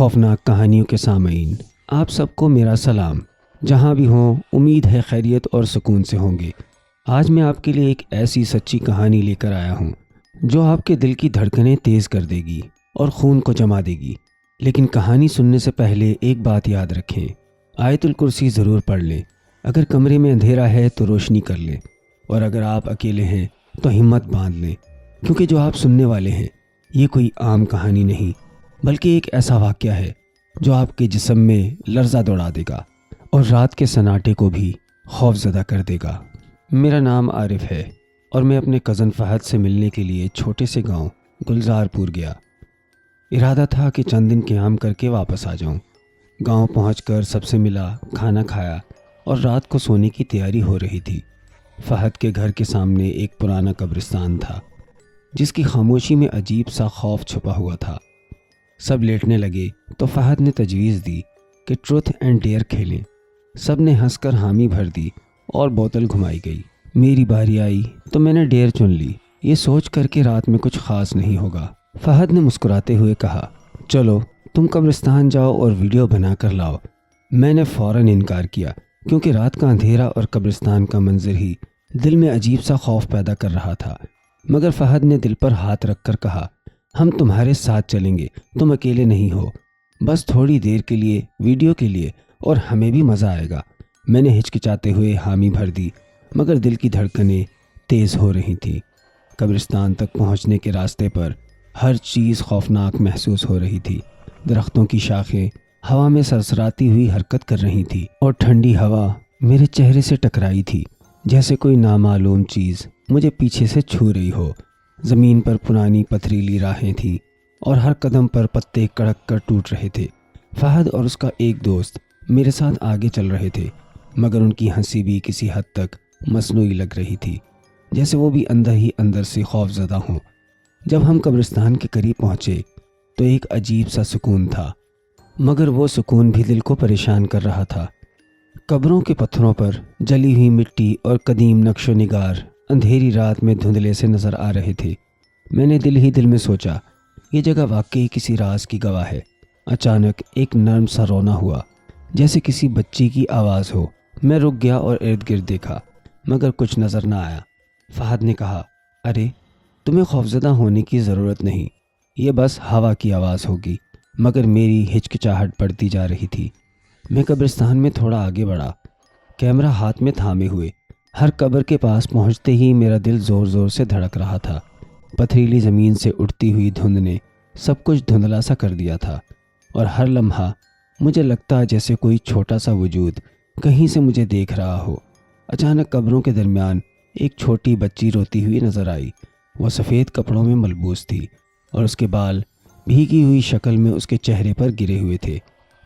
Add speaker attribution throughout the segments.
Speaker 1: خوفناک کہانیوں کے سامعین، آپ سب کو میرا سلام۔ جہاں بھی ہوں، امید ہے خیریت اور سکون سے ہوں گے۔ آج میں آپ کے لیے ایک ایسی سچی کہانی لے کر آیا ہوں جو آپ کے دل کی دھڑکنیں تیز کر دے گی اور خون کو جما دے گی۔ لیکن کہانی سننے سے پہلے ایک بات یاد رکھیں، آیت الکرسی ضرور پڑھ لیں۔ اگر کمرے میں اندھیرا ہے تو روشنی کر لیں، اور اگر آپ اکیلے ہیں تو ہمت باندھ لیں، کیونکہ جو آپ سننے والے ہیں یہ کوئی عام کہانی نہیں، بلکہ ایک ایسا واقعہ ہے جو آپ کے جسم میں لرزہ دوڑا دے گا اور رات کے سناٹے کو بھی خوف زدہ کر دے گا۔ میرا نام عارف ہے اور میں اپنے کزن فہد سے ملنے کے لیے چھوٹے سے گاؤں گلزار پور گیا۔ ارادہ تھا کہ چند دن قیام کر کے واپس آ جاؤں۔ گاؤں پہنچ کر سب سے ملا، کھانا کھایا اور رات کو سونے کی تیاری ہو رہی تھی۔ فہد کے گھر کے سامنے ایک پرانا قبرستان تھا جس کی خاموشی میں عجیب سا خوف چھپا ہوا تھا۔ سب لیٹنے لگے تو فہد نے تجویز دی کہ ٹروتھ اینڈ ڈیئر کھیلیں۔ سب نے ہنس کر حامی بھر دی اور بوتل گھمائی گئی۔ میری باری آئی تو میں نے ڈیئر چن لی، یہ سوچ کر کہ رات میں کچھ خاص نہیں ہوگا۔ فہد نے مسکراتے ہوئے کہا، چلو تم قبرستان جاؤ اور ویڈیو بنا کر لاؤ۔ میں نے فوراً انکار کیا، کیونکہ رات کا اندھیرا اور قبرستان کا منظر ہی دل میں عجیب سا خوف پیدا کر رہا تھا۔ مگر فہد نے دل پر ہاتھ رکھ کر کہا، ہم تمہارے ساتھ چلیں گے، تم اکیلے نہیں ہو، بس تھوڑی دیر کے لیے، ویڈیو کے لیے، اور ہمیں بھی مزہ آئے گا۔ میں نے ہچکچاتے ہوئے حامی بھر دی، مگر دل کی دھڑکنیں تیز ہو رہی تھیں۔ قبرستان تک پہنچنے کے راستے پر ہر چیز خوفناک محسوس ہو رہی تھی۔ درختوں کی شاخیں ہوا میں سرسراتی ہوئی حرکت کر رہی تھی اور ٹھنڈی ہوا میرے چہرے سے ٹکرائی تھی، جیسے کوئی نامعلوم چیز مجھے پیچھے سے چھو رہی ہو۔ زمین پر پرانی پتھریلی راہیں تھیں اور ہر قدم پر پتے کڑک کر ٹوٹ رہے تھے۔ فہد اور اس کا ایک دوست میرے ساتھ آگے چل رہے تھے، مگر ان کی ہنسی بھی کسی حد تک مصنوعی لگ رہی تھی، جیسے وہ بھی اندر ہی اندر سے خوف زدہ ہوں۔ جب ہم قبرستان کے قریب پہنچے تو ایک عجیب سا سکون تھا، مگر وہ سکون بھی دل کو پریشان کر رہا تھا۔ قبروں کے پتھروں پر جلی ہوئی مٹی اور قدیم نقش و نگار اندھیری رات میں دھندلے سے نظر آ رہے تھے۔ میں نے دل ہی دل میں سوچا، یہ جگہ واقعی کسی راز کی گواہ ہے۔ اچانک ایک نرم سا رونا ہوا، جیسے کسی بچی کی آواز ہو۔ میں رک گیا اور ارد گرد دیکھا، مگر کچھ نظر نہ آیا۔ فہد نے کہا، ارے تمہیں خوفزدہ ہونے کی ضرورت نہیں، یہ بس ہوا کی آواز ہوگی۔ مگر میری ہچکچاہٹ بڑھتی جا رہی تھی۔ میں قبرستان میں تھوڑا آگے بڑھا، کیمرہ ہاتھ میں تھامے ہوئے۔ ہر قبر کے پاس پہنچتے ہی میرا دل زور زور سے دھڑک رہا تھا۔ پتھریلی زمین سے اٹھتی ہوئی دھند نے سب کچھ دھندلا سا کر دیا تھا، اور ہر لمحہ مجھے لگتا جیسے کوئی چھوٹا سا وجود کہیں سے مجھے دیکھ رہا ہو۔ اچانک قبروں کے درمیان ایک چھوٹی بچی روتی ہوئی نظر آئی۔ وہ سفید کپڑوں میں ملبوس تھی اور اس کے بال بھیگی ہوئی شکل میں اس کے چہرے پر گرے ہوئے تھے۔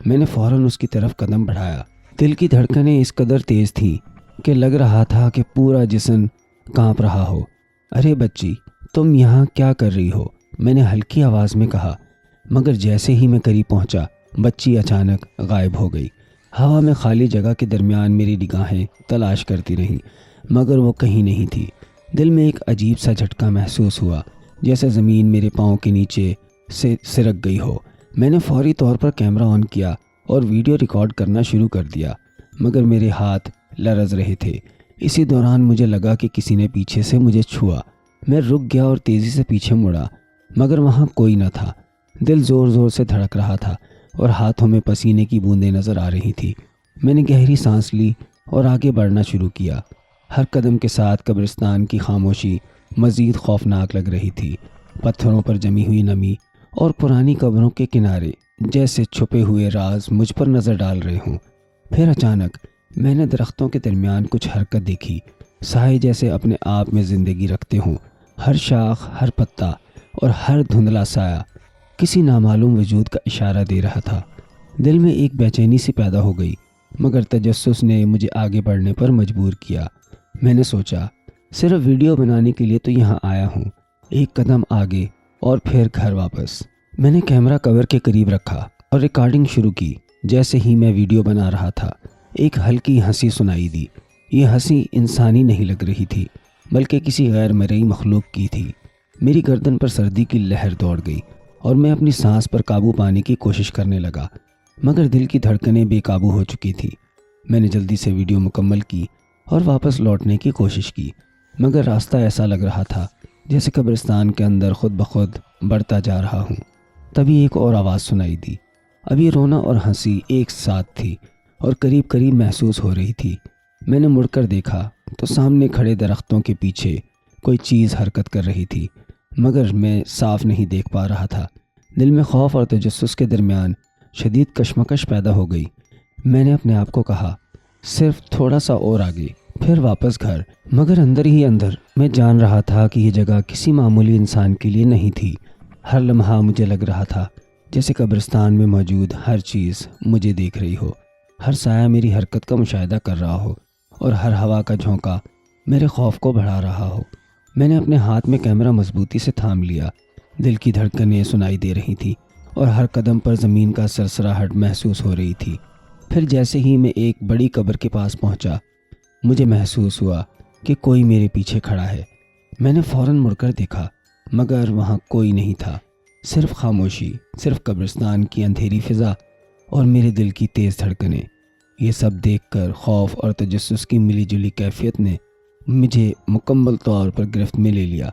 Speaker 1: میں نے فوراً اس کی طرف قدم بڑھایا۔ دل کی دھڑکنیں اس قدر تیز تھیں کہ لگ رہا تھا کہ پورا جسم کانپ رہا ہو۔ ارے بچی، تم یہاں کیا کر رہی ہو؟ میں نے ہلکی آواز میں کہا، مگر جیسے ہی میں قریب پہنچا بچی اچانک غائب ہو گئی۔ ہوا میں خالی جگہ کے درمیان میری نگاہیں تلاش کرتی رہیں، مگر وہ کہیں نہیں تھی۔ دل میں ایک عجیب سا جھٹکا محسوس ہوا، جیسے زمین میرے پاؤں کے نیچے سے سرک گئی ہو۔ میں نے فوری طور پر کیمرہ آن کیا اور ویڈیو ریکارڈ کرنا شروع کر دیا، مگر میرے ہاتھ لرز رہے تھے۔ اسی دوران مجھے لگا کہ کسی نے پیچھے سے مجھے چھوا۔ میں رک گیا اور تیزی سے پیچھے مڑا، مگر وہاں کوئی نہ تھا۔ دل زور زور سے دھڑک رہا تھا اور ہاتھوں میں پسینے کی بوندیں نظر آ رہی تھی۔ میں نے گہری سانس لی اور آگے بڑھنا شروع کیا۔ ہر قدم کے ساتھ قبرستان کی خاموشی مزید خوفناک لگ رہی تھی۔ پتھروں پر جمی ہوئی نمی اور پرانی قبروں کے کنارے جیسے چھپے ہوئے راز مجھ پر نظر ڈال رہے ہوں۔ پھر اچانک میں نے درختوں کے درمیان کچھ حرکت دیکھی، سائے جیسے اپنے آپ میں زندگی رکھتے ہوں۔ ہر شاخ، ہر پتا اور ہر دھندلا سایہ کسی نامعلوم وجود کا اشارہ دے رہا تھا۔ دل میں ایک بے چینی سی پیدا ہو گئی، مگر تجسس نے مجھے آگے بڑھنے پر مجبور کیا۔ میں نے سوچا، صرف ویڈیو بنانے کے لیے تو یہاں آیا ہوں۔ ایک قدم آگے اور پھر گھر واپس۔ میں نے کیمرہ کور کے قریب رکھا اور ریکارڈنگ شروع کی۔ جیسے ہی میں ویڈیو بنا رہا تھا، ایک ہلکی ہنسی سنائی دی۔ یہ ہنسی انسانی نہیں لگ رہی تھی، بلکہ کسی غیر مرئی مخلوق کی تھی۔ میری گردن پر سردی کی لہر دوڑ گئی اور میں اپنی سانس پر قابو پانے کی کوشش کرنے لگا، مگر دل کی دھڑکنیں بے قابو ہو چکی تھی۔ میں نے جلدی سے ویڈیو مکمل کی اور واپس لوٹنے کی کوشش کی، مگر راستہ ایسا لگ رہا تھا جیسے قبرستان کے اندر خود بخود بڑھتا جا رہا ہوں۔ تبھی ایک اور آواز سنائی دی۔ ابھی رونا اور ہنسی ایک ساتھ تھی اور قریب قریب محسوس ہو رہی تھی۔ میں نے مڑ کر دیکھا تو سامنے کھڑے درختوں کے پیچھے کوئی چیز حرکت کر رہی تھی، مگر میں صاف نہیں دیکھ پا رہا تھا۔ دل میں خوف اور تجسس کے درمیان شدید کشمکش پیدا ہو گئی۔ میں نے اپنے آپ کو کہا، صرف تھوڑا سا اور آگے، پھر واپس گھر۔ مگر اندر ہی اندر میں جان رہا تھا کہ یہ جگہ کسی معمولی انسان کے لیے نہیں تھی۔ ہر لمحہ مجھے لگ رہا تھا جیسے قبرستان میں موجود ہر چیز مجھے دیکھ رہی ہو، ہر سایہ میری حرکت کا مشاہدہ کر رہا ہو اور ہر ہوا کا جھونکا میرے خوف کو بڑھا رہا ہو۔ میں نے اپنے ہاتھ میں کیمرہ مضبوطی سے تھام لیا۔ دل کی دھڑکنیں سنائی دے رہی تھی اور ہر قدم پر زمین کا سرسراہٹ محسوس ہو رہی تھی۔ پھر جیسے ہی میں ایک بڑی قبر کے پاس پہنچا، مجھے محسوس ہوا کہ کوئی میرے پیچھے کھڑا ہے۔ میں نے فوراً مڑ کر دیکھا، مگر وہاں کوئی نہیں تھا، صرف خاموشی، صرف قبرستان کی اندھیری فضا اور میرے دل کی تیز دھڑکنیں۔ یہ سب دیکھ کر خوف اور تجسس کی ملی جلی کیفیت نے مجھے مکمل طور پر گرفت میں لے لیا۔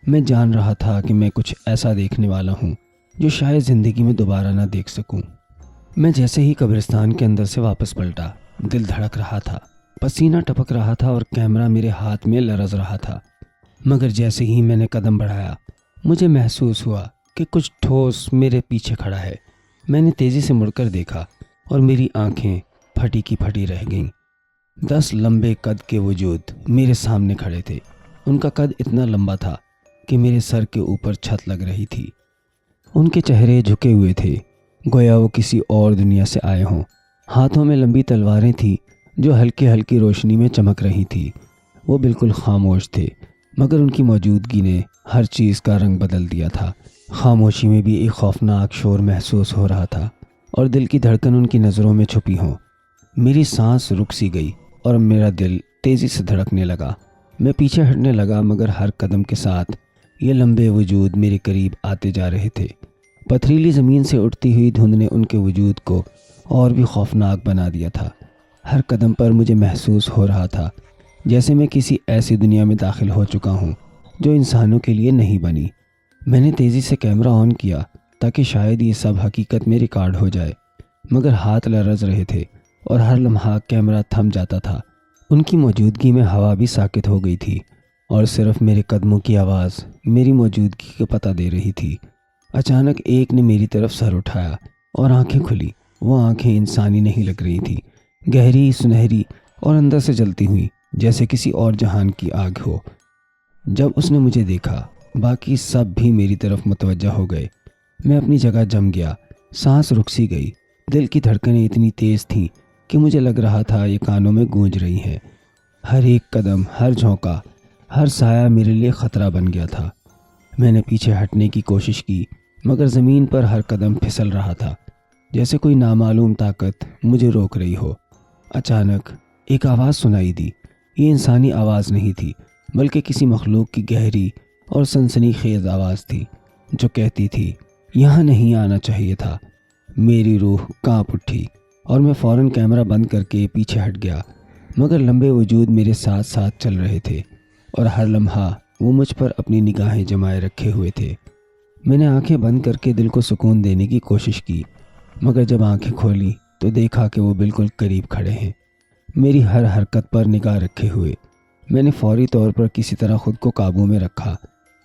Speaker 1: میں جان رہا تھا کہ میں کچھ ایسا دیکھنے والا ہوں جو شاید زندگی میں دوبارہ نہ دیکھ سکوں۔ میں جیسے ہی قبرستان کے اندر سے واپس پلٹا، دل دھڑک رہا تھا، پسینہ ٹپک رہا تھا اور کیمرہ میرے ہاتھ میں لرز رہا تھا۔ مگر جیسے ہی میں نے قدم بڑھایا، مجھے محسوس ہوا کہ کچھ ٹھوس میرے پیچھے کھڑا ہے۔ میں نے تیزی سے مڑ کر دیکھا اور میری آنکھیں پھٹی کی پھٹی رہ گئیں۔ 10 لمبے قد کے وجود میرے سامنے کھڑے تھے۔ ان کا قد اتنا لمبا تھا کہ میرے سر کے اوپر چھت لگ رہی تھی۔ ان کے چہرے جھکے ہوئے تھے، گویا وہ کسی اور دنیا سے آئے ہوں۔ ہاتھوں میں لمبی تلواریں تھیں جو ہلکی ہلکی روشنی میں چمک رہی تھی۔ وہ بالکل خاموش تھے، مگر ان کی موجودگی نے ہر چیز کا رنگ بدل دیا تھا۔ خاموشی میں بھی ایک خوفناک شور محسوس ہو رہا تھا اور دل کی دھڑکن ان کی نظروں میں چھپی ہوں۔ میری سانس رک سی گئی اور میرا دل تیزی سے دھڑکنے لگا۔ میں پیچھے ہٹنے لگا، مگر ہر قدم کے ساتھ یہ لمبے وجود میرے قریب آتے جا رہے تھے۔ پتھریلی زمین سے اٹھتی ہوئی دھند نے ان کے وجود کو اور بھی خوفناک بنا دیا تھا۔ ہر قدم پر مجھے محسوس ہو رہا تھا جیسے میں کسی ایسی دنیا میں داخل ہو چکا ہوں جو انسانوں کے لیے نہیں بنی۔ میں نے تیزی سے کیمرہ آن کیا تاکہ شاید یہ سب حقیقت میں ریکارڈ ہو جائے، مگر ہاتھ لرز رہے تھے اور ہر لمحہ کیمرہ تھم جاتا تھا۔ ان کی موجودگی میں ہوا بھی ساکت ہو گئی تھی اور صرف میرے قدموں کی آواز میری موجودگی کا پتہ دے رہی تھی۔ اچانک ایک نے میری طرف سر اٹھایا اور آنکھیں کھلی۔ وہ آنکھیں انسانی نہیں لگ رہی تھیں، گہری، سنہری اور اندر سے جلتی ہوئی جیسے کسی اور جہان کی آگ ہو۔ جب اس نے مجھے دیکھا، باقی سب بھی میری طرف متوجہ ہو گئے۔ میں اپنی جگہ جم گیا، سانس رک سی گئی۔ دل کی دھڑکنیں اتنی تیز تھیں کہ مجھے لگ رہا تھا یہ کانوں میں گونج رہی ہیں۔ ہر ایک قدم، ہر جھونکا، ہر سایہ میرے لیے خطرہ بن گیا تھا۔ میں نے پیچھے ہٹنے کی کوشش کی، مگر زمین پر ہر قدم پھسل رہا تھا، جیسے کوئی نامعلوم طاقت مجھے روک رہی ہو۔ اچانک ایک آواز سنائی دی۔ یہ انسانی آواز نہیں تھی، بلکہ کسی مخلوق کی گہری اور سنسنی خیز آواز تھی جو کہتی تھی، یہاں نہیں آنا چاہیے تھا۔ میری روح کانپ اٹھی اور میں فوراً کیمرہ بند کر کے پیچھے ہٹ گیا، مگر لمبے وجود میرے ساتھ ساتھ چل رہے تھے اور ہر لمحہ وہ مجھ پر اپنی نگاہیں جمائے رکھے ہوئے تھے۔ میں نے آنکھیں بند کر کے دل کو سکون دینے کی کوشش کی، مگر جب آنکھیں کھولی تو دیکھا کہ وہ بالکل قریب کھڑے ہیں، میری ہر حرکت پر نگاہ رکھے ہوئے۔ میں نے فوری طور پر کسی طرح خود کو قابو میں رکھا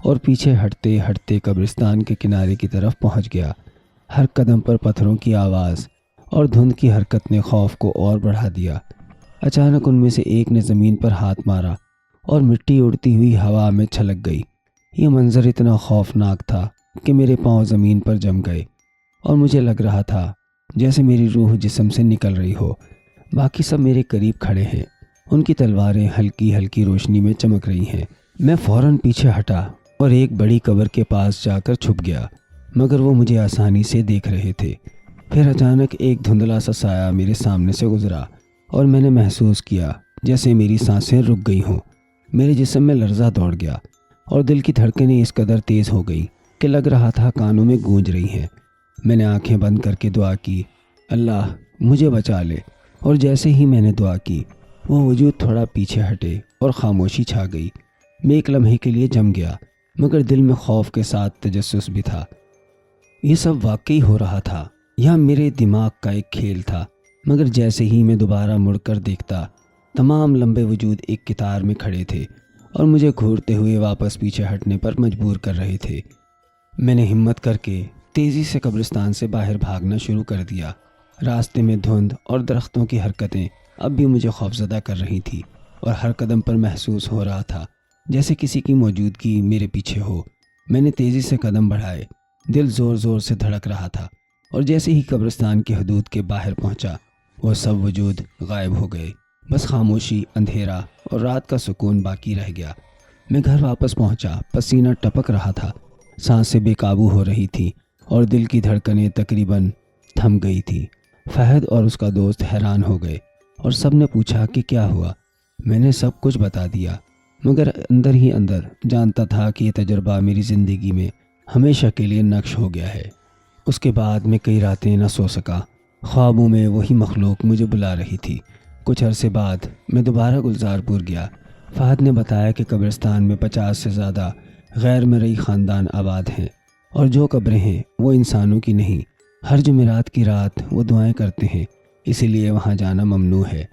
Speaker 1: اور پیچھے ہٹتے ہٹتے قبرستان کے کنارے کی طرف پہنچ گیا۔ ہر قدم پر پتھروں کی آواز اور دھند کی حرکت نے خوف کو اور بڑھا دیا۔ اچانک ان میں سے ایک نے زمین پر ہاتھ مارا اور مٹی اڑتی ہوئی ہوا میں چھلک گئی۔ یہ منظر اتنا خوفناک تھا کہ میرے پاؤں زمین پر جم گئے اور مجھے لگ رہا تھا جیسے میری روح جسم سے نکل رہی ہو۔ باقی سب میرے قریب کھڑے ہیں، ان کی تلواریں ہلکی ہلکی روشنی میں چمک رہی ہیں۔ میں فوراً پیچھے ہٹا اور ایک بڑی قبر کے پاس جا کر چھپ گیا، مگر وہ مجھے آسانی سے دیکھ رہے تھے۔ پھر اچانک ایک دھندلا سا سایہ میرے سامنے سے گزرا اور میں نے محسوس کیا جیسے میری سانسیں رک گئی ہوں۔ میرے جسم میں لرزہ دوڑ گیا اور دل کی دھڑکنیں اس قدر تیز ہو گئی کہ لگ رہا تھا کانوں میں گونج رہی ہیں۔ میں نے آنکھیں بند کر کے دعا کی، اللہ مجھے بچا لے، اور جیسے ہی میں نے دعا کی وہ وجود تھوڑا پیچھے ہٹے اور خاموشی چھا گئی۔ میں ایک لمحے کے لیے جم گیا، مگر دل میں خوف کے ساتھ تجسس بھی تھا۔ یہ سب واقعی ہو رہا تھا یا میرے دماغ کا ایک کھیل تھا؟ مگر جیسے ہی میں دوبارہ مڑ کر دیکھتا، تمام لمبے وجود ایک قطار میں کھڑے تھے اور مجھے گھورتے ہوئے واپس پیچھے ہٹنے پر مجبور کر رہے تھے۔ میں نے ہمت کر کے تیزی سے قبرستان سے باہر بھاگنا شروع کر دیا۔ راستے میں دھند اور درختوں کی حرکتیں اب بھی مجھے خوفزدہ کر رہی تھی، اور ہر قدم پر محسوس ہو رہا تھا جیسے کسی کی موجودگی میرے پیچھے ہو۔ میں نے تیزی سے قدم بڑھائے، دل زور زور سے دھڑک رہا تھا، اور جیسے ہی قبرستان کی حدود کے باہر پہنچا وہ سب وجود غائب ہو گئے۔ بس خاموشی، اندھیرا اور رات کا سکون باقی رہ گیا۔ میں گھر واپس پہنچا، پسینہ ٹپک رہا تھا، سانسیں بے قابو ہو رہی تھیں اور دل کی دھڑکنیں تقریباً تھم گئی تھی۔ فہد اور اس کا دوست حیران ہو گئے اور سب نے پوچھا کہ کیا ہوا۔ میں نے سب کچھ بتا دیا، مگر اندر ہی اندر جانتا تھا کہ یہ تجربہ میری زندگی میں ہمیشہ کے لیے نقش ہو گیا ہے۔ اس کے بعد میں کئی راتیں نہ سو سکا۔ خوابوں میں وہی مخلوق مجھے بلا رہی تھی۔ کچھ عرصے بعد میں دوبارہ گلزار پور گیا۔ فہد نے بتایا کہ قبرستان میں 50 سے زیادہ غیر مرئی خاندان آباد ہیں، اور جو قبریں ہیں وہ انسانوں کی نہیں۔ ہر جمعرات کی رات وہ دعائیں کرتے ہیں، اسی لیے وہاں جانا ممنوع ہے۔